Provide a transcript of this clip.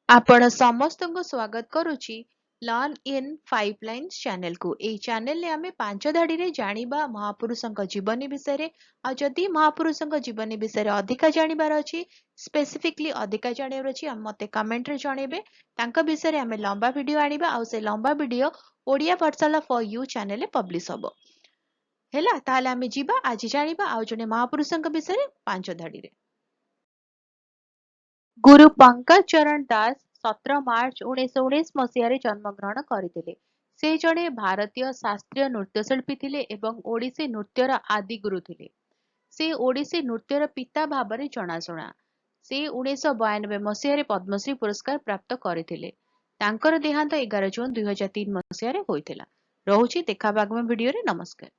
आपण ସମସ୍ତଙ୍କୁ ସ୍ୱାଗତ କରୁଛି ଲର୍ନ ଇନ୍ 5 ଲାଇନ୍ସ ଚ୍ୟାନେଲକୁ। ଏହି ଚ୍ୟାନେଲରେ ଆମେ 5 ଧାଡ଼ିରେ ଜାଣିବା ମହାପୁରୁଷଙ୍କ ଜୀବନୀ ବିଷୟରେ। ଆଉ ଯଦି ମହାପୁରୁଷଙ୍କ ଜୀବନୀ ବିଷୟରେ ଅଧିକା ଜାଣିବାର ଅଛି, ସ୍ପେସିଫିକଲି ଅଧିକା ଜାଣିବାର ଅଛି, ମୋତେ କମେଣ୍ଟରେ ଜଣେଇବେ। ତାଙ୍କ ବିଷୟରେ ଆମେ ଲମ୍ବା ଭିଡ଼ିଓ ଆଣିବା ଆଉ ସେ ଲମ୍ବା video Odia Pathshala for you ଚ୍ୟାନେଲରେ ପବ୍ଲିଶ ହବ। ହେଲା, ତାହେଲେ ଆମେ ଯିବା ଆଜି ଜାଣିବା ଆଉ ଜଣେ ମହାପୁରୁଷଙ୍କ ବିଷୟରେ 5 ଧାଡ଼ିରେ। ଗୁରୁ ପଙ୍କଜ ଚରଣ ଦାସ 17 ମାର୍ଚ୍ଚ 1919 ମସିହାରେ ଜନ୍ମଗ୍ରହଣ କରିଥିଲେ। ସେ ଜଣେ ଭାରତୀୟ ଶାସ୍ତ୍ରୀୟ ନୃତ୍ୟଶିଳ୍ପୀ ଥିଲେ ଏବଂ ଓଡ଼ିଶୀ ନୃତ୍ୟର ଆଦିଗୁରୁ ଥିଲେ। ସେ ଓଡ଼ିଶୀ ନୃତ୍ୟର ପିତା ଭାବରେ ଜଣାଶୁଣା। ସେ 1992 ମସିହାରେ ପଦ୍ମଶ୍ରୀ ପୁରସ୍କାର ପ୍ରାପ୍ତ କରିଥିଲେ। ତାଙ୍କର ଦେହାନ୍ତ 11 ଜୁନ 2003 ମସିହାରେ ହୋଇଥିଲା। ରହୁଛି, ଦେଖା ହବା ଆଗାମୀ ଭିଡ଼ିଓରେ। ନମସ୍କାର।